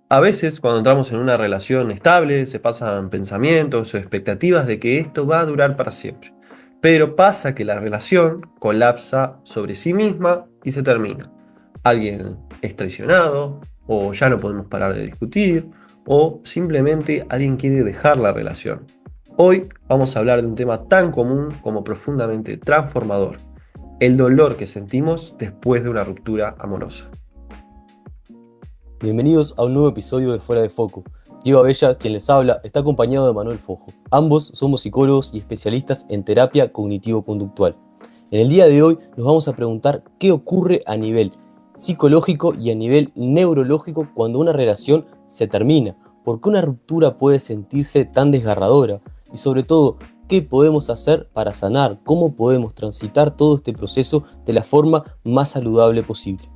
A veces, cuando entramos en una relación estable, se pasan pensamientos o expectativas de que esto va a durar para siempre. Pero pasa que la relación colapsa sobre sí misma y se termina. Alguien es traicionado, o ya no podemos parar de discutir, o simplemente alguien quiere dejar la relación. Hoy vamos a hablar de un tema tan común como profundamente transformador: el dolor que sentimos después de una ruptura amorosa. Bienvenidos a un nuevo episodio de Fuera de Foco. Diego Abella, quien les habla, está acompañado de Manuel Fojo. Ambos somos psicólogos y especialistas en terapia cognitivo-conductual. En el día de hoy nos vamos a preguntar qué ocurre a nivel psicológico y a nivel neurológico cuando una relación se termina, por qué una ruptura puede sentirse tan desgarradora y sobre todo, qué podemos hacer para sanar, cómo podemos transitar todo este proceso de la forma más saludable posible.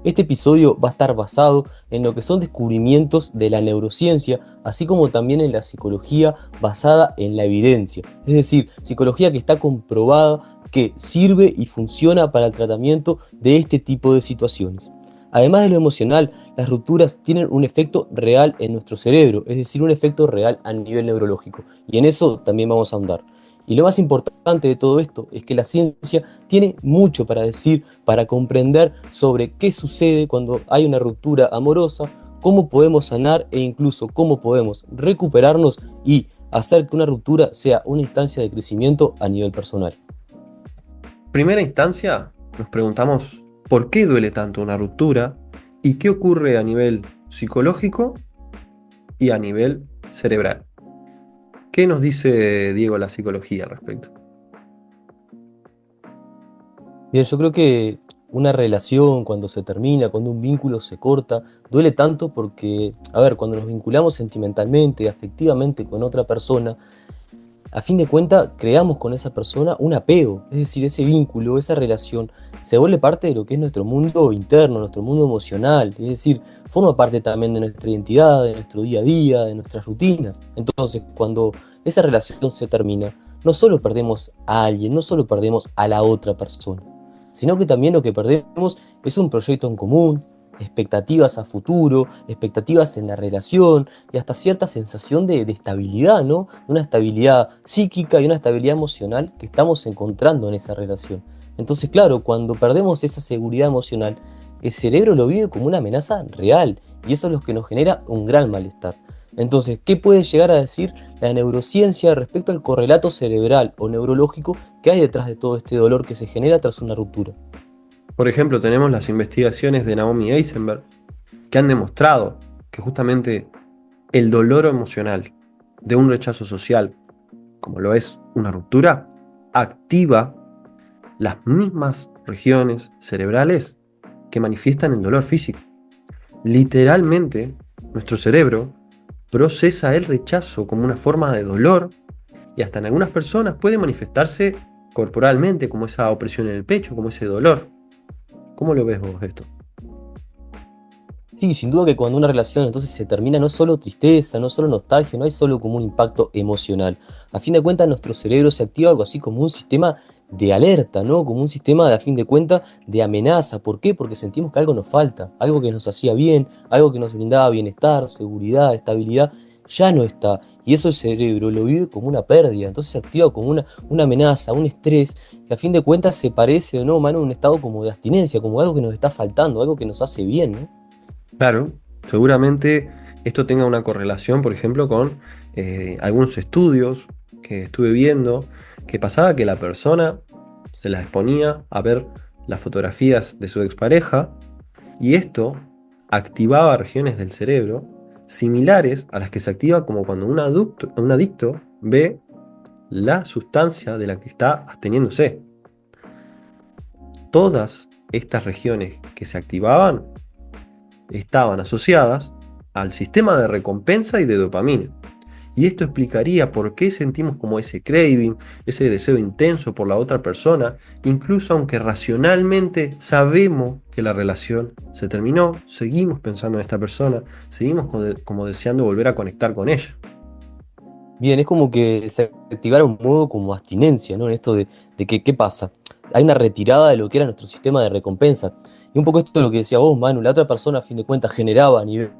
Este episodio va a estar basado en lo que son descubrimientos de la neurociencia, así como también en la psicología basada en la evidencia. Es decir, psicología que está comprobada que sirve y funciona para el tratamiento de este tipo de situaciones. Además de lo emocional, las rupturas tienen un efecto real en nuestro cerebro, es decir, un efecto real a nivel neurológico. Y en eso también vamos a ahondar. Y lo más importante de todo esto es que la ciencia tiene mucho para decir, para comprender sobre qué sucede cuando hay una ruptura amorosa, cómo podemos sanar e incluso cómo podemos recuperarnos y hacer que una ruptura sea una instancia de crecimiento a nivel personal. Primera instancia, nos preguntamos por qué duele tanto una ruptura y qué ocurre a nivel psicológico y a nivel cerebral. ¿Qué nos dice Diego la psicología al respecto? Bien, yo creo que una relación cuando se termina, cuando un vínculo se corta, duele tanto porque, a ver, cuando nos vinculamos sentimentalmente, afectivamente con otra persona, a fin de cuentas, creamos con esa persona un apego, es decir, ese vínculo, esa relación, se vuelve parte de lo que es nuestro mundo interno, nuestro mundo emocional, es decir, forma parte también de nuestra identidad, de nuestro día a día, de nuestras rutinas. Entonces, cuando esa relación se termina, no solo perdemos a alguien, no solo perdemos a la otra persona, sino que también lo que perdemos es un proyecto en común, expectativas a futuro, expectativas en la relación y hasta cierta sensación de estabilidad, ¿no? Una estabilidad psíquica y una estabilidad emocional que estamos encontrando en esa relación. Entonces, claro, cuando perdemos esa seguridad emocional, el cerebro lo vive como una amenaza real y eso es lo que nos genera un gran malestar. Entonces, ¿qué puede llegar a decir la neurociencia respecto al correlato cerebral o neurológico que hay detrás de todo este dolor que se genera tras una ruptura? Por ejemplo, tenemos las investigaciones de Naomi Eisenberg que han demostrado que justamente el dolor emocional de un rechazo social, como lo es una ruptura, activa las mismas regiones cerebrales que manifiestan el dolor físico. Literalmente, nuestro cerebro procesa el rechazo como una forma de dolor y hasta en algunas personas puede manifestarse corporalmente como esa opresión en el pecho, como ese dolor. ¿Cómo lo ves vos esto? Sí, sin duda que cuando una relación entonces se termina no es solo tristeza, no es solo nostalgia, no hay solo como un impacto emocional. A fin de cuentas nuestro cerebro se activa algo así como un sistema de alerta, ¿no? Como un sistema de a fin de cuentas de amenaza. ¿Por qué? Porque sentimos que algo nos falta, algo que nos hacía bien, algo que nos brindaba bienestar, seguridad, estabilidad, ya no está. Y eso el cerebro lo vive como una pérdida, entonces se activa como una amenaza, un estrés, que a fin de cuentas se parece o no, mano, a un estado como de abstinencia, como algo que nos está faltando, algo que nos hace bien, ¿no? Claro, seguramente esto tenga una correlación, por ejemplo, con algunos estudios que estuve viendo, que pasaba que la persona se las exponía a ver las fotografías de su expareja y esto activaba regiones del cerebro similares a las que se activa como cuando un adicto ve la sustancia de la que está absteniéndose. Todas estas regiones que se activaban estaban asociadas al sistema de recompensa y de dopamina. Y esto explicaría por qué sentimos como ese craving, ese deseo intenso por la otra persona, incluso aunque racionalmente sabemos que la relación se terminó, seguimos pensando en esta persona, seguimos como deseando volver a conectar con ella. Bien, es como que se activara un modo como abstinencia, ¿no? En esto de que, ¿qué pasa? Hay una retirada de lo que era nuestro sistema de recompensa. Y un poco esto es lo que decía vos, Manu, la otra persona a fin de cuentas generaba a nivel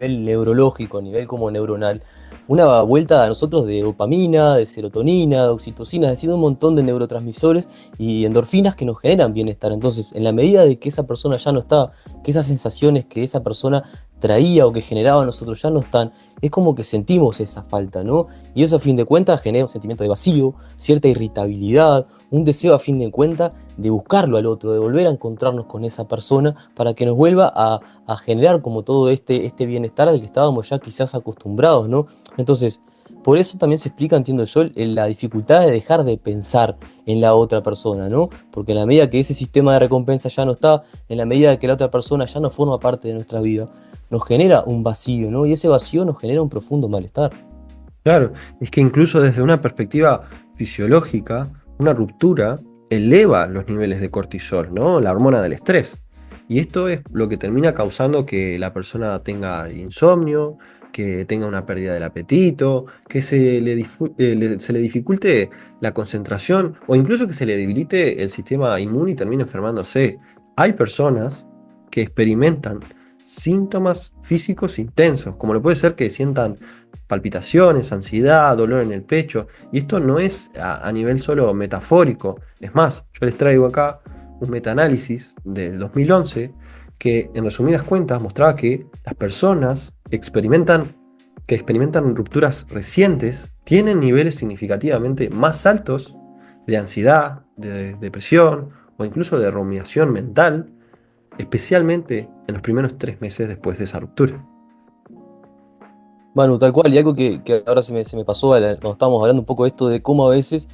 neurológico, a nivel como neuronal, una vuelta a nosotros de dopamina, de serotonina, de oxitocina, es decir, un montón de neurotransmisores y endorfinas que nos generan bienestar. Entonces, en la medida de que esa persona ya no está, que esas sensaciones que esa persona traía o que generaba en nosotros ya no están, es como que sentimos esa falta, ¿no? Y eso a fin de cuentas genera un sentimiento de vacío, cierta irritabilidad, un deseo a fin de cuentas de buscarlo al otro, de volver a encontrarnos con esa persona para que nos vuelva a generar como todo este bienestar al que estábamos ya quizás acostumbrados, ¿no? Entonces, por eso también se explica, entiendo yo, la dificultad de dejar de pensar en la otra persona, ¿no? Porque en la medida que ese sistema de recompensa ya no está, en la medida que la otra persona ya no forma parte de nuestra vida, nos genera un vacío, ¿no? Y ese vacío nos genera un profundo malestar. Claro, es que incluso desde una perspectiva fisiológica, una ruptura eleva los niveles de cortisol, ¿no? La hormona del estrés. Y esto es lo que termina causando que la persona tenga insomnio, que tenga una pérdida del apetito, que se le dificulte la concentración o incluso que se le debilite el sistema inmune y termine enfermándose. Hay personas que experimentan síntomas físicos intensos, como lo puede ser que sientan palpitaciones, ansiedad, dolor en el pecho. Y esto no es a nivel solo metafórico. Es más, yo les traigo acá un metaanálisis del 2011 que en resumidas cuentas mostraba que las personas que experimentan rupturas recientes tienen niveles significativamente más altos de ansiedad, de depresión o incluso de rumiación mental, especialmente en los primeros 3 meses después de esa ruptura. Manu, tal cual, y algo que ahora se me pasó cuando estábamos hablando un poco de esto de cómo a veces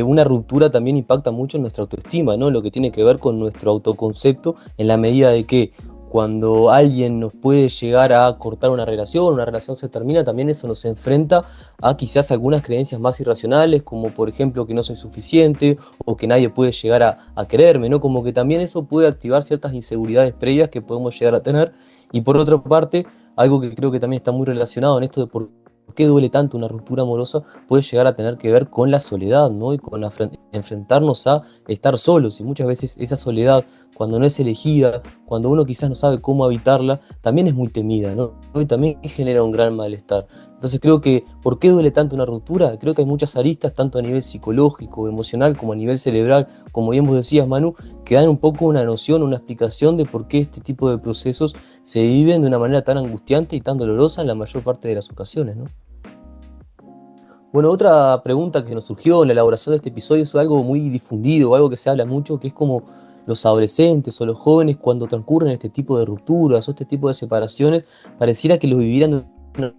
una ruptura también impacta mucho en nuestra autoestima, ¿no? Lo que tiene que ver con nuestro autoconcepto, en la medida de que cuando alguien nos puede llegar a cortar una relación se termina, también eso nos enfrenta a quizás algunas creencias más irracionales, como por ejemplo que no soy suficiente o que nadie puede llegar a quererme, ¿no? Como que también eso puede activar ciertas inseguridades previas que podemos llegar a tener. Y por otra parte, algo que creo que también está muy relacionado en esto de por qué duele tanto una ruptura amorosa, puede llegar a tener que ver con la soledad, ¿no? Y con enfrentarnos a estar solos. Y muchas veces esa soledad, cuando no es elegida, cuando uno quizás no sabe cómo habitarla, también es muy temida, ¿no? Y también genera un gran malestar. Entonces creo que, ¿por qué duele tanto una ruptura? Creo que hay muchas aristas, tanto a nivel psicológico, emocional, como a nivel cerebral, como bien vos decías, Manu, que dan un poco una noción, una explicación de por qué este tipo de procesos se viven de una manera tan angustiante y tan dolorosa en la mayor parte de las ocasiones, ¿no? Bueno, otra pregunta que nos surgió en la elaboración de este episodio es algo muy difundido, algo que se habla mucho, que es como los adolescentes o los jóvenes cuando transcurren este tipo de rupturas o este tipo de separaciones, pareciera que lo vivieran de una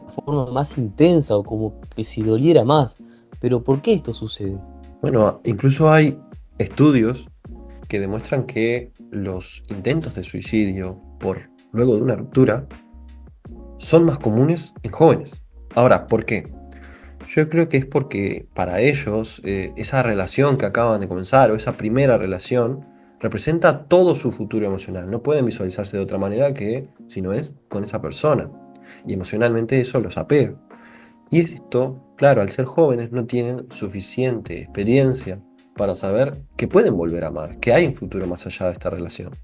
forma más intensa o como que si doliera más. Pero ¿por qué esto sucede? Bueno, incluso hay estudios que demuestran que los intentos de suicidio luego de una ruptura son más comunes en jóvenes. Ahora, ¿por qué? Yo creo que es porque para ellos esa relación que acaban de comenzar o esa primera relación representa todo su futuro emocional. No pueden visualizarse de otra manera que si no es con esa persona. Y emocionalmente eso los apega. Y esto, claro, al ser jóvenes no tienen suficiente experiencia para saber que pueden volver a amar, que hay un futuro más allá de esta relación.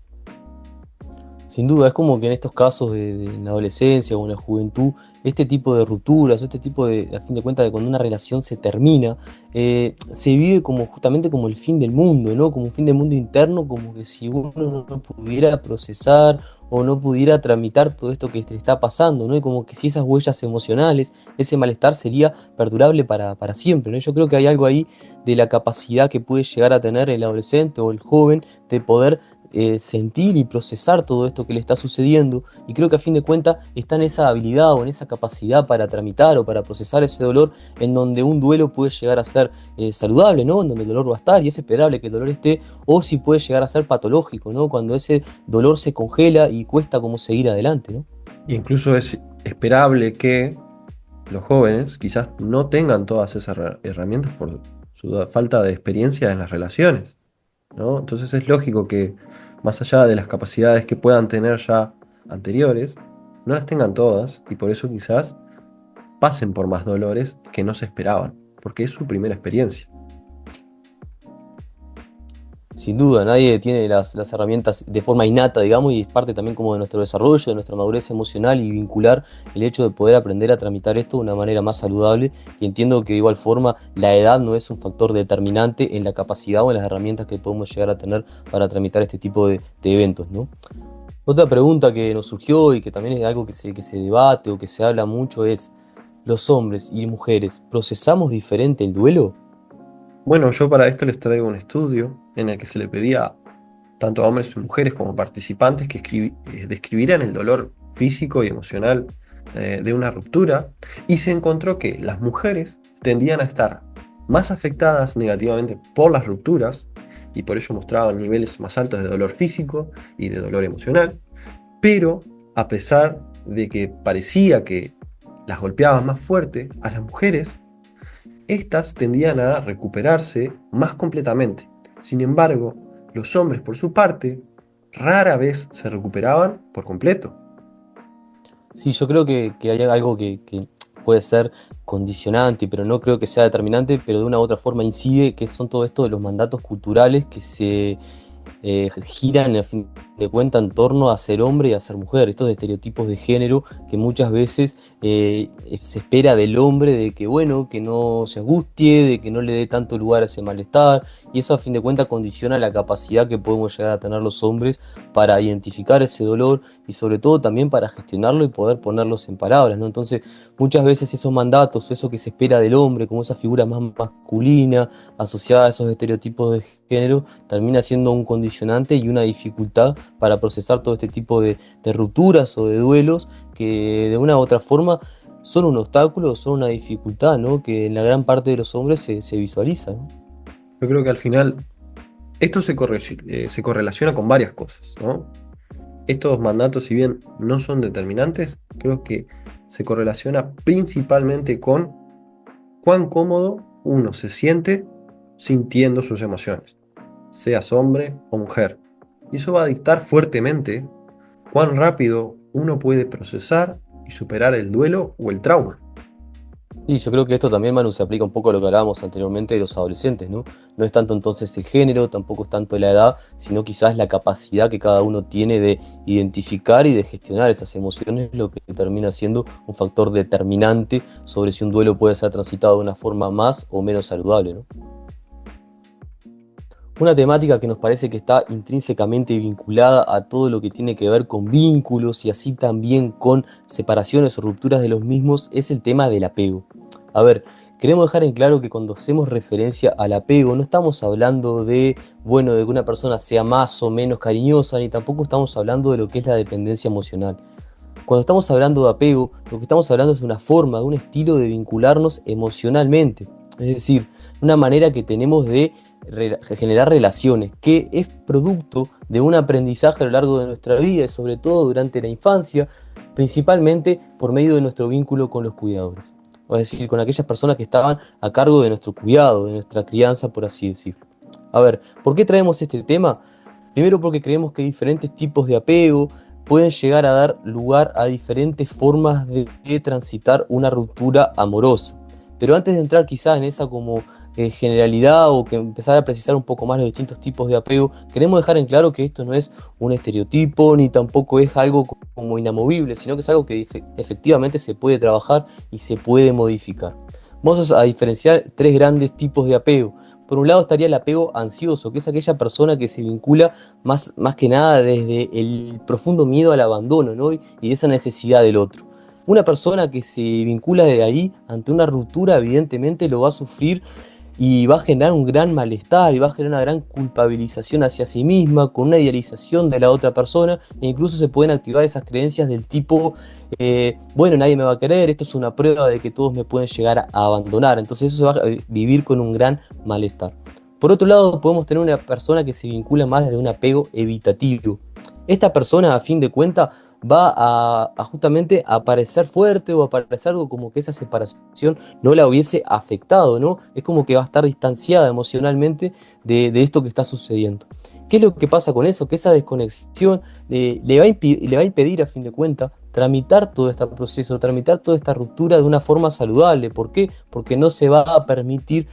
Sin duda, es como que en estos casos de la adolescencia o en la juventud, este tipo de rupturas, este tipo a fin de cuentas, de cuando una relación se termina, se vive como justamente como el fin del mundo, ¿no? Como un fin del mundo interno, como que si uno no pudiera procesar o no pudiera tramitar todo esto que te está pasando, ¿no? Y como que si esas huellas emocionales, ese malestar sería perdurable para siempre, ¿no? Yo creo que hay algo ahí de la capacidad que puede llegar a tener el adolescente o el joven de poder sentir y procesar todo esto que le está sucediendo. Y creo que a fin de cuentas está en esa habilidad o en esa capacidad para tramitar o para procesar ese dolor en donde un duelo puede llegar a ser saludable, ¿no? En donde el dolor va a estar y es esperable que el dolor esté, o si puede llegar a ser patológico, ¿no? Cuando ese dolor se congela y cuesta como seguir adelante, ¿no? E incluso es esperable que los jóvenes quizás no tengan todas esas herramientas por su falta de experiencia en las relaciones, ¿no? Entonces es lógico que más allá de las capacidades que puedan tener ya anteriores, no las tengan todas y por eso quizás pasen por más dolores que no se esperaban, porque es su primera experiencia. Sin duda, nadie tiene las herramientas de forma innata, digamos, y es parte también como de nuestro desarrollo, de nuestra madurez emocional y vincular el hecho de poder aprender a tramitar esto de una manera más saludable. Y entiendo que de igual forma la edad no es un factor determinante en la capacidad o en las herramientas que podemos llegar a tener para tramitar este tipo de eventos, ¿no? Otra pregunta que nos surgió y que también es algo que se debate o que se habla mucho es, ¿los hombres y mujeres procesamos diferente el duelo? Bueno, yo para esto les traigo un estudio en el que se le pedía tanto a hombres y mujeres como participantes que describieran el dolor físico y emocional de una ruptura, y se encontró que las mujeres tendían a estar más afectadas negativamente por las rupturas y por ello mostraban niveles más altos de dolor físico y de dolor emocional, pero a pesar de que parecía que las golpeaban más fuerte, a las mujeres estas tendían a recuperarse más completamente. Sin embargo, los hombres, por su parte, rara vez se recuperaban por completo. Sí, yo creo que hay algo que puede ser condicionante, pero no creo que sea determinante, pero de una u otra forma incide, que son todo esto de los mandatos culturales que se giran a fin de cuentas en torno a ser hombre y a ser mujer, estos estereotipos de género que muchas veces se espera del hombre de que bueno, que no se angustie, de que no le dé tanto lugar a ese malestar, y eso a fin de cuentas condiciona la capacidad que podemos llegar a tener los hombres para identificar ese dolor y sobre todo también para gestionarlo y poder ponerlos en palabras, ¿no? Entonces muchas veces esos mandatos, eso que se espera del hombre como esa figura más masculina asociada a esos estereotipos de género, termina siendo un condicionante y una dificultad para procesar todo este tipo de rupturas o de duelos que de una u otra forma son un obstáculo, son una dificultad, ¿no? Que en la gran parte de los hombres se visualiza, ¿no? Yo creo que al final esto se correlaciona con varias cosas, ¿no? Estos mandatos, si bien no son determinantes, creo que se correlaciona principalmente con cuán cómodo uno se siente sintiendo sus emociones, seas hombre o mujer. Y eso va a dictar fuertemente cuán rápido uno puede procesar y superar el duelo o el trauma. Y yo creo que esto también, Manu, se aplica un poco a lo que hablábamos anteriormente de los adolescentes, ¿no? No es tanto entonces el género, tampoco es tanto la edad, sino quizás la capacidad que cada uno tiene de identificar y de gestionar esas emociones, lo que termina siendo un factor determinante sobre si un duelo puede ser transitado de una forma más o menos saludable, ¿no? Una temática que nos parece que está intrínsecamente vinculada a todo lo que tiene que ver con vínculos y así también con separaciones o rupturas de los mismos es el tema del apego. A ver, queremos dejar en claro que cuando hacemos referencia al apego no estamos hablando de, bueno, de que una persona sea más o menos cariñosa, ni tampoco estamos hablando de lo que es la dependencia emocional. Cuando estamos hablando de apego, lo que estamos hablando es de una forma, de un estilo de vincularnos emocionalmente. Es decir, una manera que tenemos de generar relaciones, que es producto de un aprendizaje a lo largo de nuestra vida y sobre todo durante la infancia, principalmente por medio de nuestro vínculo con los cuidadores. Es decir, con aquellas personas que estaban a cargo de nuestro cuidado, de nuestra crianza, por así decirlo. A ver, ¿por qué traemos este tema? Primero porque creemos que diferentes tipos de apego pueden llegar a dar lugar a diferentes formas de transitar una ruptura amorosa. Pero antes de entrar quizás en esa como generalidad o que empezar a precisar un poco más los distintos tipos de apego, queremos dejar en claro que esto no es un estereotipo ni tampoco es algo como inamovible, sino que es algo que efectivamente se puede trabajar y se puede modificar. Vamos a diferenciar tres grandes tipos de apego. Por un lado estaría el apego ansioso, que es aquella persona que se vincula más que nada desde el profundo miedo al abandono, ¿no? Y de esa necesidad del otro. Una persona que se vincula de ahí ante una ruptura, evidentemente lo va a sufrir y va a generar un gran malestar y va a generar una gran culpabilización hacia sí misma, con una idealización de la otra persona, e incluso se pueden activar esas creencias del tipo, bueno, nadie me va a querer, esto es una prueba de que todos me pueden llegar a abandonar, entonces eso va a vivir con un gran malestar. Por otro lado, podemos tener una persona que se vincula más desde un apego evitativo. Esta persona, a fin de cuentas, va a justamente a parecer fuerte o a parecer algo como que esa separación no la hubiese afectado, ¿no? Es como que va a estar distanciada emocionalmente de esto que está sucediendo. ¿Qué es lo que pasa con eso? Que esa desconexión le va a impedir, a fin de cuentas, tramitar todo este proceso, tramitar toda esta ruptura de una forma saludable. ¿Por qué? Porque no se va a permitir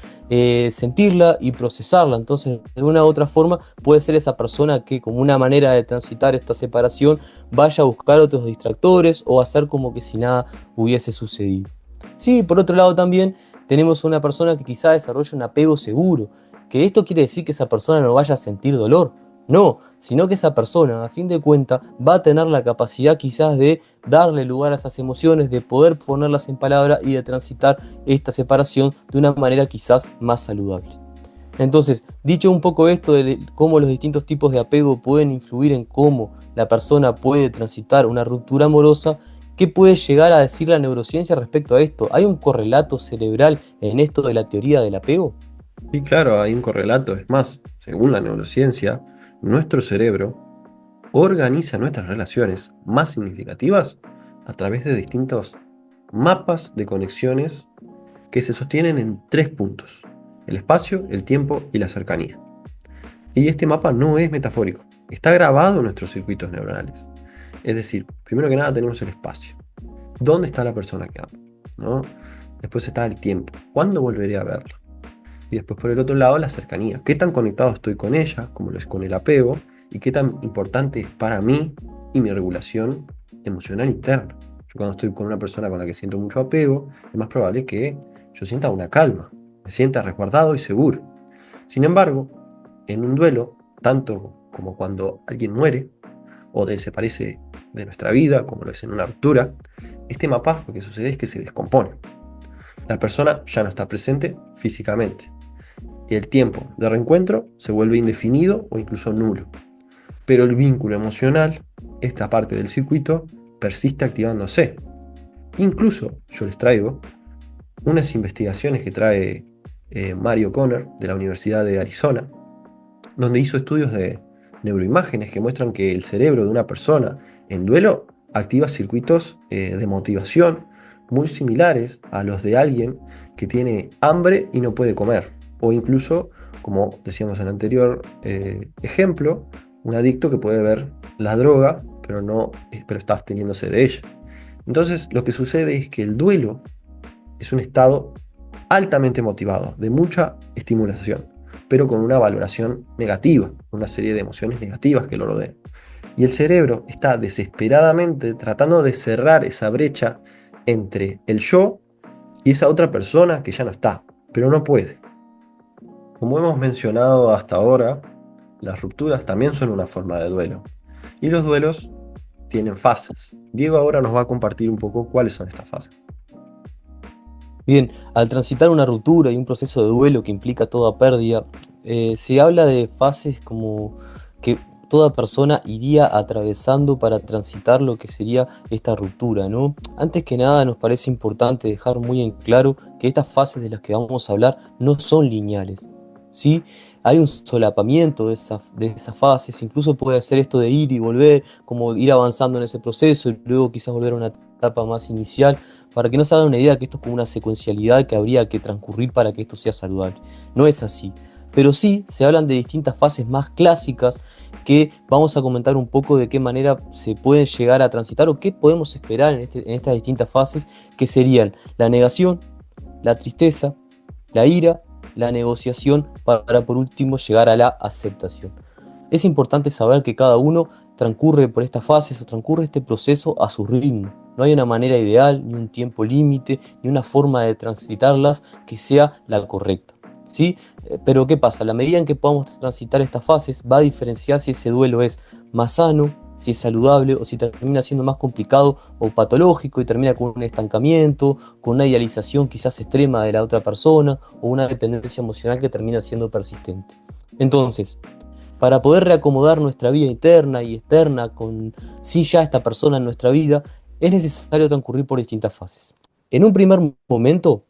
sentirla y procesarla. Entonces, de una u otra forma, puede ser esa persona que, como una manera de transitar esta separación, vaya a buscar otros distractores o hacer como que si nada hubiese sucedido. Sí, por otro lado también tenemos una persona que quizá desarrolle un apego seguro, que esto quiere decir que esa persona no vaya a sentir dolor, no, sino que esa persona, a fin de cuentas, va a tener la capacidad quizás de darle lugar a esas emociones, de poder ponerlas en palabra y de transitar esta separación de una manera quizás más saludable. Entonces, dicho un poco esto de cómo los distintos tipos de apego pueden influir en cómo la persona puede transitar una ruptura amorosa, ¿qué puede llegar a decir la neurociencia respecto a esto? ¿Hay un correlato cerebral en esto de la teoría del apego? Y claro, hay un correlato. Es más, según la neurociencia, nuestro cerebro organiza nuestras relaciones más significativas a través de distintos mapas de conexiones que se sostienen en tres puntos: el espacio, el tiempo y la cercanía. Y este mapa no es metafórico, está grabado en nuestros circuitos neuronales. Es decir, primero que nada tenemos el espacio. ¿Dónde está la persona que amo? ¿No? Después está el tiempo. ¿Cuándo volveré a verla? Y después por el otro lado la cercanía. ¿Qué tan conectado estoy con ella, como lo es con el apego? ¿Y qué tan importante es para mí y mi regulación emocional interna? Yo cuando estoy con una persona con la que siento mucho apego, es más probable que yo sienta una calma, me sienta resguardado y seguro. Sin embargo, en un duelo, tanto como cuando alguien muere o desaparece de nuestra vida, como lo es en una ruptura, este mapa lo que sucede es que se descompone. La persona ya no está presente físicamente y el tiempo de reencuentro se vuelve indefinido o incluso nulo. Pero el vínculo emocional, esta parte del circuito, persiste activándose. Incluso yo les traigo unas investigaciones que trae Mario Conner de la Universidad de Arizona, donde hizo estudios de neuroimágenes que muestran que el cerebro de una persona en duelo activa circuitos de motivación muy similares a los de alguien que tiene hambre y no puede comer. O incluso, como decíamos en el anterior ejemplo, un adicto que puede ver la droga, pero está absteniéndose de ella. Entonces, lo que sucede es que el duelo es un estado altamente motivado, de mucha estimulación, pero con una valoración negativa, una serie de emociones negativas que lo rodean. Y el cerebro está desesperadamente tratando de cerrar esa brecha entre el yo y esa otra persona que ya no está, pero no puede. Como hemos mencionado hasta ahora, las rupturas también son una forma de duelo. Y los duelos tienen fases. Diego ahora nos va a compartir un poco cuáles son estas fases. Bien, al transitar una ruptura y un proceso de duelo que implica toda pérdida, se habla de fases como que toda persona iría atravesando para transitar lo que sería esta ruptura, ¿no? Antes que nada, nos parece importante dejar muy en claro que estas fases de las que vamos a hablar no son lineales, ¿sí? Hay un solapamiento de esas fases, incluso puede ser esto de ir y volver, como ir avanzando en ese proceso y luego quizás volver a una etapa más inicial, para que no se hagan una idea que esto es como una secuencialidad que habría que transcurrir para que esto sea saludable. No es así. Pero sí se hablan de distintas fases más clásicas que vamos a comentar un poco de qué manera se pueden llegar a transitar o qué podemos esperar en estas distintas fases, que serían la negación, la tristeza, la ira, la negociación, para por último llegar a la aceptación. Es importante saber que cada uno transcurre por estas fases o transcurre este proceso a su ritmo. No hay una manera ideal, ni un tiempo límite, ni una forma de transitarlas que sea la correcta, ¿sí? Pero ¿qué pasa? A la medida en que podamos transitar estas fases, va a diferenciar si ese duelo es más sano, si es saludable o si termina siendo más complicado o patológico y termina con un estancamiento, con una idealización quizás extrema de la otra persona o una dependencia emocional que termina siendo persistente. Entonces, para poder reacomodar nuestra vida interna y externa con sí ya esta persona en nuestra vida, es necesario transcurrir por distintas fases. En un primer momento,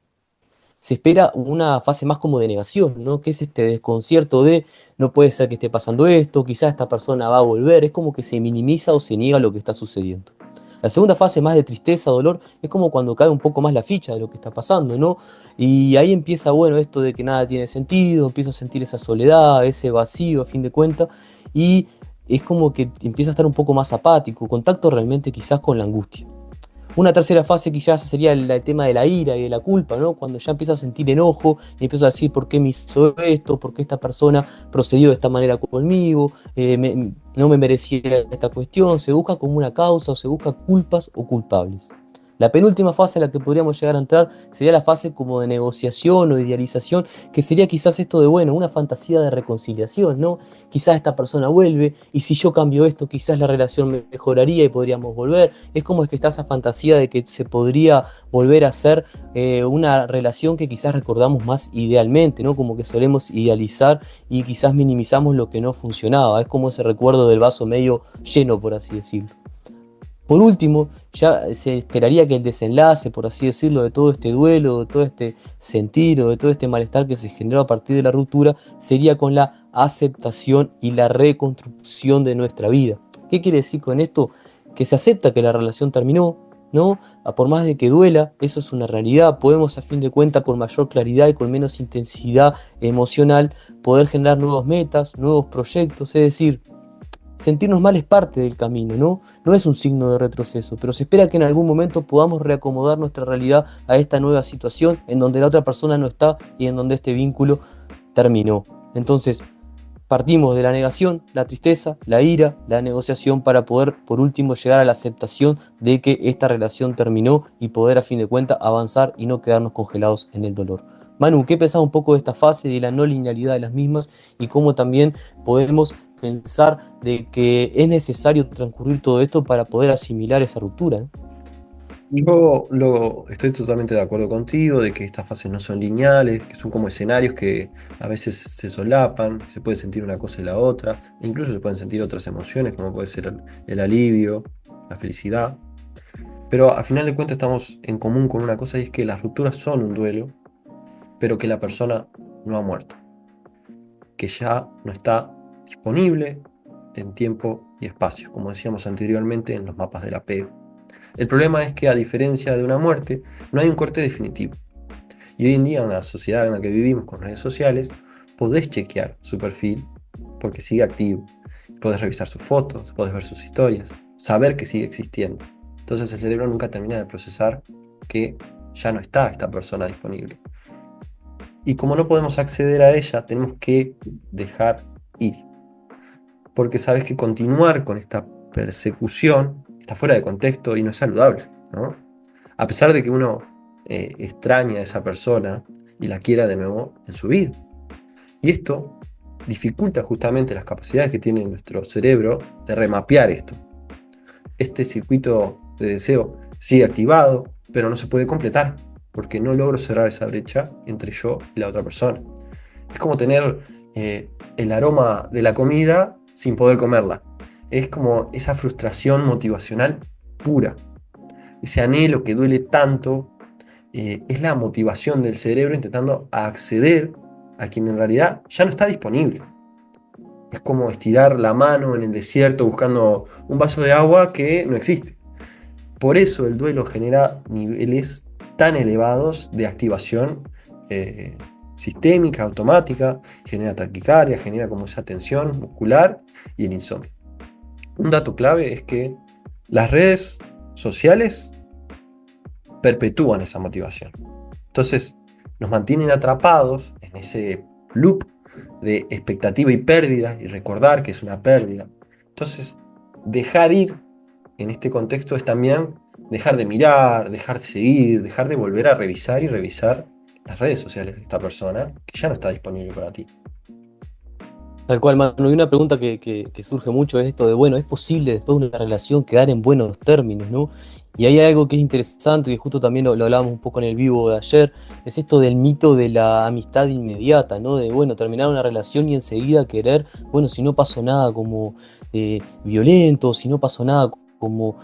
se espera una fase más como de negación, ¿no? Que es este desconcierto de no puede ser que esté pasando esto, quizás esta persona va a volver, es como que se minimiza o se niega lo que está sucediendo. La segunda fase, más de tristeza, dolor, es como cuando cae un poco más la ficha de lo que está pasando, ¿no? Y ahí empieza, bueno, esto de que nada tiene sentido, empiezo a sentir esa soledad, ese vacío a fin de cuentas, y es como que empieza a estar un poco más apático, contacto realmente quizás con la angustia. Una tercera fase quizás sería el tema de la ira y de la culpa, ¿no? Cuando ya empieza a sentir enojo y empieza a decir por qué me hizo esto, por qué esta persona procedió de esta manera conmigo, no me merecía esta cuestión, se busca como una causa o se busca culpas o culpables. La penúltima fase a la que podríamos llegar a entrar sería la fase como de negociación o de idealización, que sería quizás esto de, bueno, una fantasía de reconciliación, ¿no? Quizás esta persona vuelve y si yo cambio esto, quizás la relación mejoraría y podríamos volver. Es como es que está esa fantasía de que se podría volver a hacer una relación que quizás recordamos más idealmente, ¿no? Como que solemos idealizar y quizás minimizamos lo que no funcionaba. Es como ese recuerdo del vaso medio lleno, por así decirlo. Por último, ya se esperaría que el desenlace, por así decirlo, de todo este duelo, de todo este sentir o de todo este malestar que se generó a partir de la ruptura, sería con la aceptación y la reconstrucción de nuestra vida. ¿Qué quiere decir con esto? Que se acepta que la relación terminó, ¿no? Por más de que duela, eso es una realidad. Podemos, a fin de cuentas, con mayor claridad y con menos intensidad emocional, poder generar nuevas metas, nuevos proyectos, es decir, sentirnos mal es parte del camino, ¿no? No es un signo de retroceso, pero se espera que en algún momento podamos reacomodar nuestra realidad a esta nueva situación en donde la otra persona no está y en donde este vínculo terminó. Entonces, partimos de la negación, la tristeza, la ira, la negociación para poder, por último, llegar a la aceptación de que esta relación terminó y poder, a fin de cuentas, avanzar y no quedarnos congelados en el dolor. Manu, ¿qué pensás un poco de esta fase, de la no linealidad de las mismas y cómo también podemos pensar de que es necesario transcurrir todo esto para poder asimilar esa ruptura, ¿no? Estoy totalmente de acuerdo contigo de que estas fases no son lineales, que son como escenarios que a veces se solapan, se puede sentir una cosa y la otra, e incluso se pueden sentir otras emociones, como puede ser el alivio, la felicidad. Pero a final de cuentas estamos en común con una cosa y es que las rupturas son un duelo, pero que la persona no ha muerto, que ya no está disponible en tiempo y espacio, como decíamos anteriormente en los mapas del apego. El problema es que, a diferencia de una muerte, no hay un corte definitivo. Y hoy en día, en la sociedad en la que vivimos con redes sociales, podés chequear su perfil porque sigue activo. Podés revisar sus fotos, podés ver sus historias, saber que sigue existiendo. Entonces el cerebro nunca termina de procesar que ya no está esta persona disponible. Y como no podemos acceder a ella, tenemos que dejar ir. Porque sabes que continuar con esta persecución está fuera de contexto y no es saludable, ¿no? A pesar de que uno extraña a esa persona y la quiera de nuevo en su vida. Y esto dificulta justamente las capacidades que tiene nuestro cerebro de remapear esto. Este circuito de deseo sigue activado, pero no se puede completar, porque no logro cerrar esa brecha entre yo y la otra persona. Es como tener el aroma de la comida sin poder comerla. Es como esa frustración motivacional pura. Ese anhelo que duele tanto, es la motivación del cerebro intentando acceder a quien en realidad ya no está disponible. Es como estirar la mano en el desierto buscando un vaso de agua que no existe. Por eso el duelo genera niveles tan elevados de activación sistémica, automática, genera taquicardia, genera como esa tensión muscular y el insomnio. Un dato clave es que las redes sociales perpetúan esa motivación. Entonces nos mantienen atrapados en ese loop de expectativa y pérdida y recordar que es una pérdida. Entonces dejar ir en este contexto es también dejar de mirar, dejar de seguir, dejar de volver a revisar y revisar las redes sociales de esta persona que ya no está disponible para ti. Tal cual, Manu. Y una pregunta que surge mucho es esto de, bueno, ¿es posible después de una relación quedar en buenos términos, ¿no? Y hay algo que es interesante, que justo también lo hablábamos un poco en el vivo de ayer, es esto del mito de la amistad inmediata, ¿no? De, bueno, terminar una relación y enseguida querer, bueno, si no pasó nada como violento, si no pasó nada como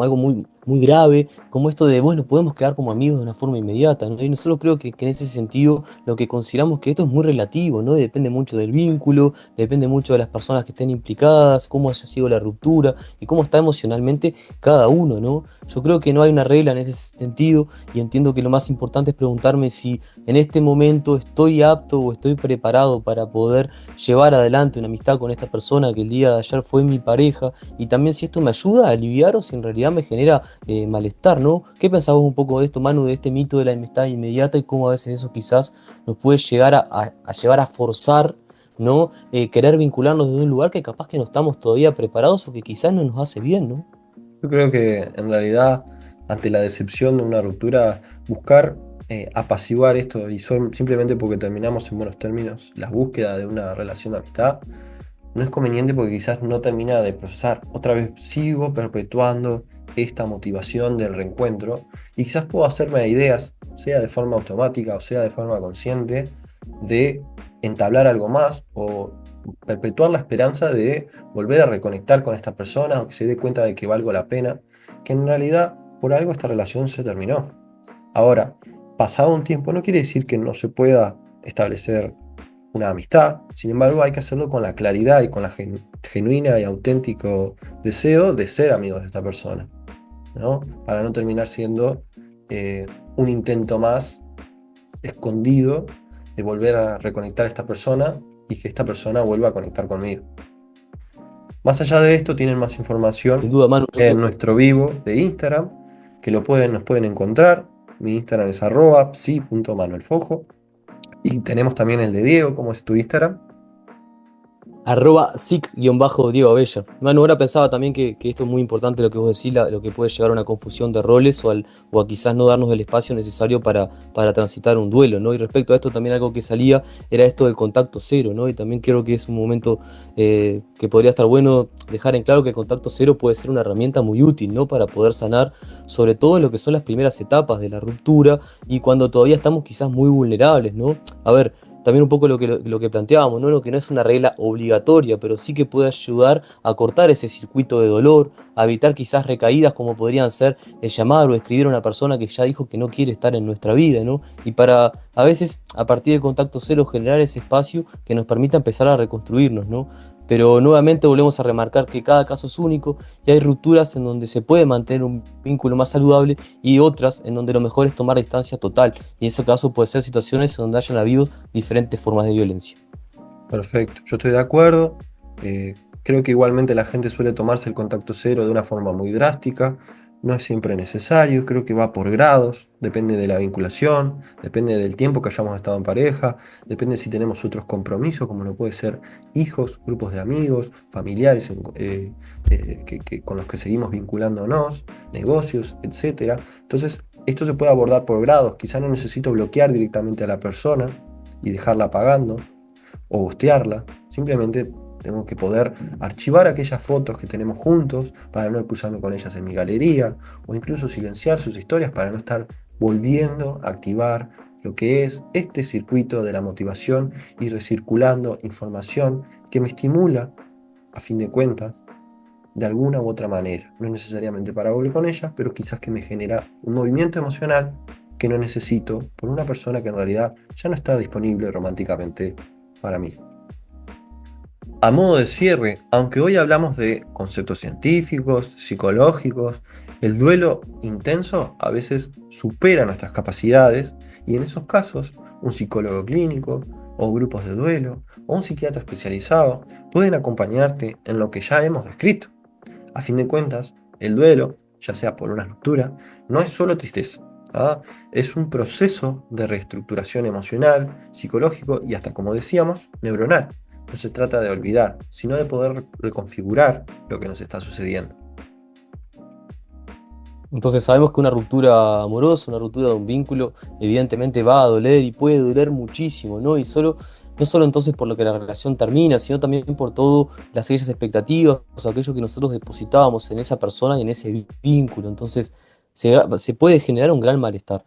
algo muy, muy grave, como esto de, bueno, podemos quedar como amigos de una forma inmediata, ¿no? Y nosotros creo que en ese sentido lo que consideramos que esto es muy relativo, ¿no? Y depende mucho del vínculo, depende mucho de las personas que estén implicadas, cómo haya sido la ruptura y cómo está emocionalmente cada uno, ¿no? Yo creo que no hay una regla en ese sentido y entiendo que lo más importante es preguntarme si en este momento estoy apto o estoy preparado para poder llevar adelante una amistad con esta persona que el día de ayer fue mi pareja y también si esto me ayuda a aliviar o si en realidad me genera malestar, ¿no? ¿Qué pensabas un poco de esto, Manu, de este mito de la amistad inmediata y cómo a veces eso quizás nos puede llegar a llevar a forzar, ¿no? Querer vincularnos desde un lugar que capaz que no estamos todavía preparados o que quizás no nos hace bien, ¿no? Yo creo que en realidad, ante la decepción de una ruptura, buscar apaciguar esto y simplemente porque terminamos en buenos términos, la búsqueda de una relación de amistad, no es conveniente porque quizás no termina de procesar. Otra vez sigo perpetuando esta motivación del reencuentro y quizás puedo hacerme ideas, sea de forma automática o sea de forma consciente, de entablar algo más o perpetuar la esperanza de volver a reconectar con esta persona o que se dé cuenta de que valgo la pena, que en realidad por algo esta relación se terminó. Ahora, pasado un tiempo no quiere decir que no se pueda establecer una amistad, sin embargo hay que hacerlo con la claridad y con la genuina y auténtico deseo de ser amigos de esta persona, ¿no? Para no terminar siendo un intento más escondido de volver a reconectar a esta persona y que esta persona vuelva a conectar conmigo. Más allá de esto, tienen más Sin información duda, Manu, yo en creo. nuestro vivo de Instagram, que nos pueden encontrar. Mi Instagram es @psi.manuelfojo. Y tenemos también el de Diego, ¿cómo es tu Instagram? @sic_Diego Abella. Manu, ahora pensaba también que esto es muy importante lo que vos decís, lo que puede llegar a una confusión de roles o a quizás no darnos el espacio necesario para transitar un duelo, ¿no? Y respecto a esto también algo que salía era esto del contacto cero, ¿no? Y también creo que es un momento que podría estar bueno dejar en claro que el contacto cero puede ser una herramienta muy útil, ¿no? Para poder sanar, sobre todo en lo que son las primeras etapas de la ruptura y cuando todavía estamos quizás muy vulnerables, ¿no? A ver, también un poco lo que planteábamos, ¿no? Lo que no es una regla obligatoria, pero sí que puede ayudar a cortar ese circuito de dolor, a evitar quizás recaídas como podrían ser el llamar o escribir a una persona que ya dijo que no quiere estar en nuestra vida, ¿no? Y para a veces, a partir del contacto cero, generar ese espacio que nos permita empezar a reconstruirnos, ¿no? Pero nuevamente volvemos a remarcar que cada caso es único y hay rupturas en donde se puede mantener un vínculo más saludable y otras en donde lo mejor es tomar distancia total. Y en ese caso puede ser situaciones en donde hayan habido diferentes formas de violencia. Perfecto, yo estoy de acuerdo. Creo que igualmente la gente suele tomarse el contacto cero de una forma muy drástica. No es siempre necesario, creo que va por grados, depende de la vinculación, depende del tiempo que hayamos estado en pareja, depende si tenemos otros compromisos, como lo puede ser hijos, grupos de amigos, familiares con los que seguimos vinculándonos, negocios, etcétera. Entonces, esto se puede abordar por grados. Quizá no necesito bloquear directamente a la persona y dejarla pagando o bustearla, simplemente tengo que poder archivar aquellas fotos que tenemos juntos para no cruzarme con ellas en mi galería o incluso silenciar sus historias para no estar volviendo a activar lo que es este circuito de la motivación y recirculando información que me estimula, a fin de cuentas, de alguna u otra manera. No necesariamente para volver con ellas, pero quizás que me genera un movimiento emocional que no necesito por una persona que en realidad ya no está disponible románticamente para mí. A modo de cierre, aunque hoy hablamos de conceptos científicos, psicológicos, el duelo intenso a veces supera nuestras capacidades y en esos casos un psicólogo clínico o grupos de duelo o un psiquiatra especializado pueden acompañarte en lo que ya hemos descrito. A fin de cuentas, el duelo, ya sea por una ruptura, no es solo tristeza. ¿Ah? Es un proceso de reestructuración emocional, psicológico y hasta, como decíamos, neuronal. No se trata de olvidar, sino de poder reconfigurar lo que nos está sucediendo. Entonces sabemos que una ruptura amorosa, una ruptura de un vínculo, evidentemente va a doler y puede doler muchísimo, ¿no? No solo entonces por lo que la relación termina, sino también por todas aquellas expectativas, o sea, aquello que nosotros depositábamos en esa persona y en ese vínculo. Entonces se puede generar un gran malestar.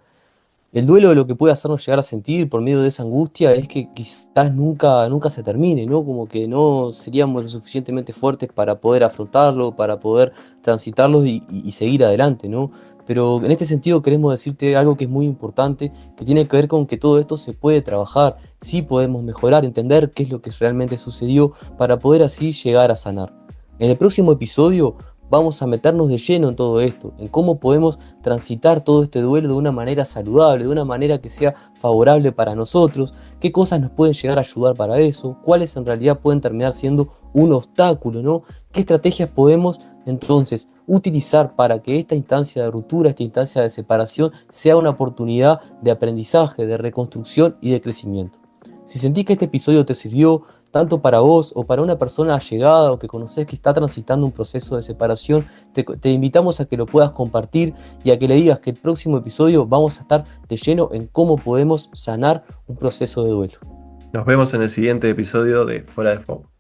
El duelo lo que puede hacernos llegar a sentir por medio de esa angustia es que quizás nunca se termine, ¿no? Como que no seríamos lo suficientemente fuertes para poder afrontarlo, para poder transitarlo y seguir adelante, ¿no? Pero en este sentido queremos decirte algo que es muy importante, que tiene que ver con que todo esto se puede trabajar, sí podemos mejorar, entender qué es lo que realmente sucedió para poder así llegar a sanar. En el próximo episodio vamos a meternos de lleno en todo esto, en cómo podemos transitar todo este duelo de una manera saludable, de una manera que sea favorable para nosotros, qué cosas nos pueden llegar a ayudar para eso, cuáles en realidad pueden terminar siendo un obstáculo, ¿no? ¿Qué estrategias podemos entonces utilizar para que esta instancia de ruptura, esta instancia de separación, sea una oportunidad de aprendizaje, de reconstrucción y de crecimiento? Si sentís que este episodio te sirvió, tanto para vos o para una persona allegada o que conocés que está transitando un proceso de separación, te invitamos a que lo puedas compartir y a que le digas que el próximo episodio vamos a estar de lleno en cómo podemos sanar un proceso de duelo. Nos vemos en el siguiente episodio de Fuera de Foco.